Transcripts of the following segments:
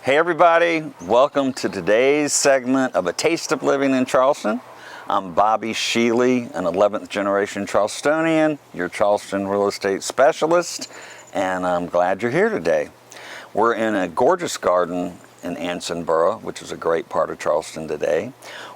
Hey everybody, welcome to today's segment of A Taste of Living in Charleston. I'm Bobby Sheely, an 11th generation Charlestonian, your Charleston real estate specialist, and I'm glad you're here today. We're in a gorgeous garden in Ansonboro, which is a great part of Charleston today.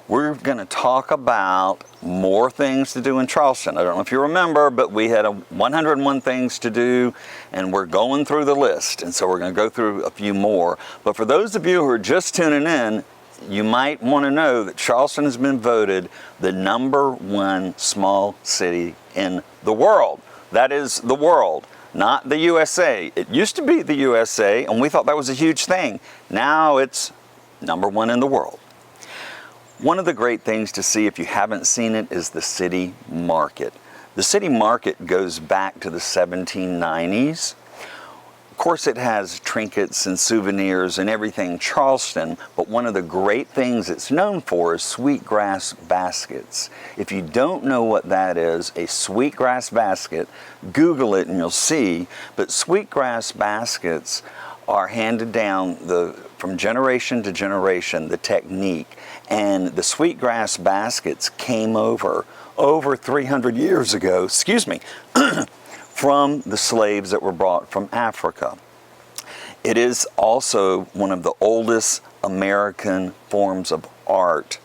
We're going to talk about more things to do in Charleston. I don't know if you remember, but we had 101 things to do, and we're going through the list, and so we're going to go through a few more. But for those of you who are just tuning in, you might want to know that Charleston has been voted the #1 small city in the world. That is the world, not the USA. It used to be the USA, and we thought that was a huge thing. Now it's #1 in the world. One of the great things to see, if you haven't seen it, is the city market. The city market goes back to the 1790s. Of course, it has trinkets and souvenirs and everything Charleston, but one of the great things it's known for is sweetgrass baskets. If you don't know what that is, a sweetgrass basket, Google it and you'll see, but sweetgrass baskets are handed down from generation to generation, the technique. And the sweetgrass baskets came over 300 years ago, from the slaves that were brought from Africa. It is also one of the oldest American forms of art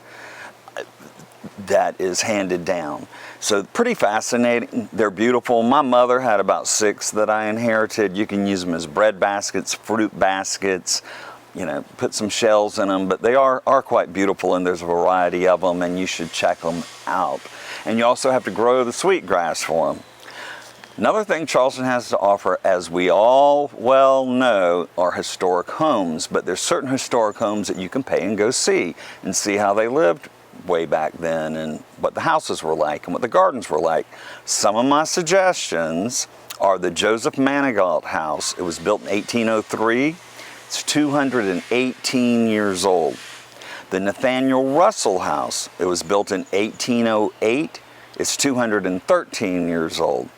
that is handed down. So pretty fascinating. They're beautiful. My mother had about 6 that I inherited. You can use them as bread baskets, fruit baskets, put some shells in them, but they are quite beautiful, and there's a variety of them, and you should check them out. And you also have to grow the sweetgrass for them. Another thing Charleston has to offer, as we all well know, are historic homes, but there's certain historic homes that you can pay and go see how they lived way back then and what the houses were like and what the gardens were like. Some of my suggestions are the Joseph Manigault house. It was built in 1803. It's 218 years old. The Nathaniel Russell house, it was built in 1808. It's 213 years old.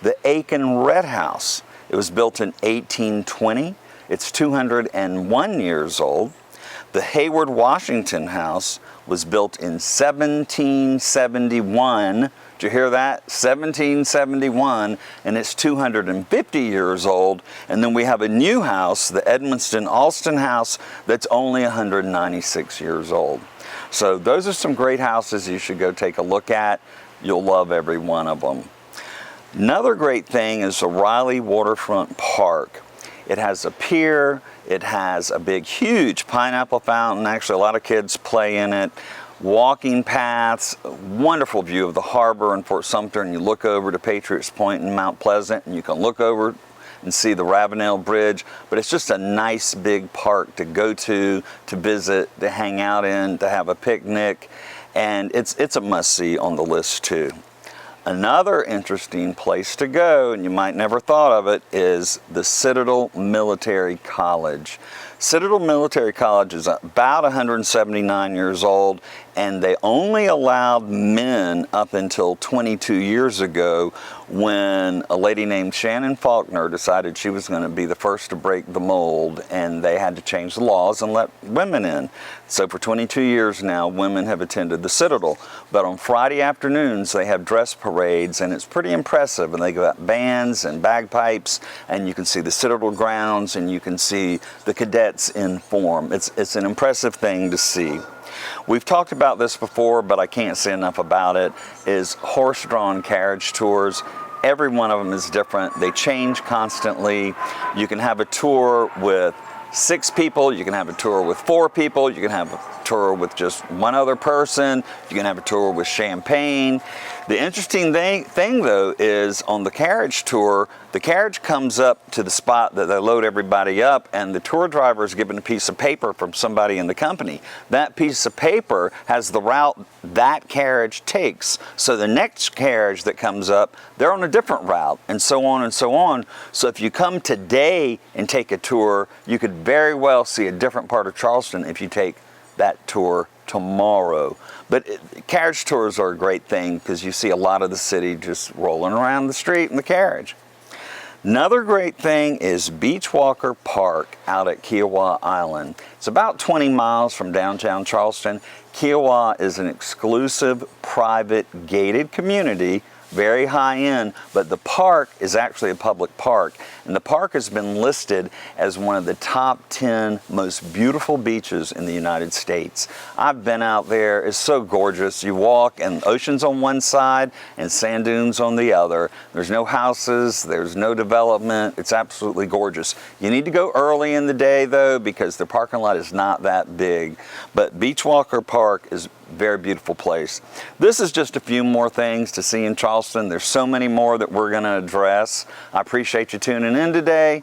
The Aiken Red house, it was built in 1820. It's 201 years old. The Hayward Washington house was built in 1771. Did you hear that? 1771, and it's 250 years old. And then we have a new house, the Edmonston Alston house, that's only 196 years old. So those are some great houses you should go take a look at. You'll love every one of them. Another great thing is the Riley Waterfront Park. It has a pier, it has a big, huge pineapple fountain. Actually, a lot of kids play in it. Walking paths, a wonderful view of the harbor in Fort Sumter, and you look over to Patriots Point in Mount Pleasant, and you can look over and see the Ravenel Bridge. But it's just a nice big park to go to visit, to hang out in, to have a picnic, and it's a must-see on the list too. Another interesting place to go, and you might never thought of it, is the Citadel Military College. Citadel Military College is about 179 years old, and they only allowed men up until 22 years ago, when a lady named Shannon Faulkner decided she was going to be the first to break the mold, and they had to change the laws and let women in. So for 22 years now, women have attended the Citadel. But on Friday afternoons, they have dress parades, and it's pretty impressive. And they got bands and bagpipes, and you can see the Citadel grounds, and you can see the cadets in form. It's an impressive thing to see. We've talked about this before, but I can't say enough about it, is horse-drawn carriage tours. Every one of them is different. They change constantly. You can have a tour with 6 people, you can have a tour with 4 people, you can have a tour with just one other person, you can have a tour with champagne. The interesting thing though is on the carriage tour, the carriage comes up to the spot that they load everybody up, and the tour driver is given a piece of paper from somebody in the company. That piece of paper has the route that carriage takes. So the next carriage that comes up, they're on a different route, and so on and so on. So if you come today and take a tour, you could very well see a different part of Charleston if you take that tour tomorrow. But carriage tours are a great thing because you see a lot of the city just rolling around the street in the carriage. Another great thing is Beachwalker Park out at Kiowa Island. It's about 20 miles from downtown Charleston. Kiowa is an exclusive, private, gated community, very high end, but the park is actually a public park, and the park has been listed as one of the top 10 most beautiful beaches in the United States. I've been out there. It's so gorgeous. You walk and ocean's on one side and sand dunes on the other. There's no houses, there's no development. It's absolutely gorgeous. You need to go early in the day though, because the parking lot is not that big, but Beachwalker Park is very beautiful place. This is just a few more things to see in Charleston. There's so many more that we're going to address. I appreciate you tuning in today.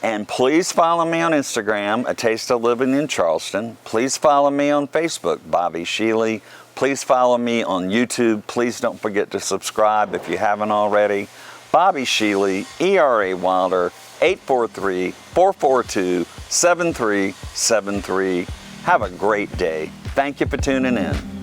And please follow me on Instagram, A Taste of Living in Charleston. Please follow me on Facebook, Bobby Sheely. Please follow me on YouTube. Please don't forget to subscribe if you haven't already. Bobby Sheely, ERA Wilder, 843-442-7373. Have a great day. Thank you for tuning in.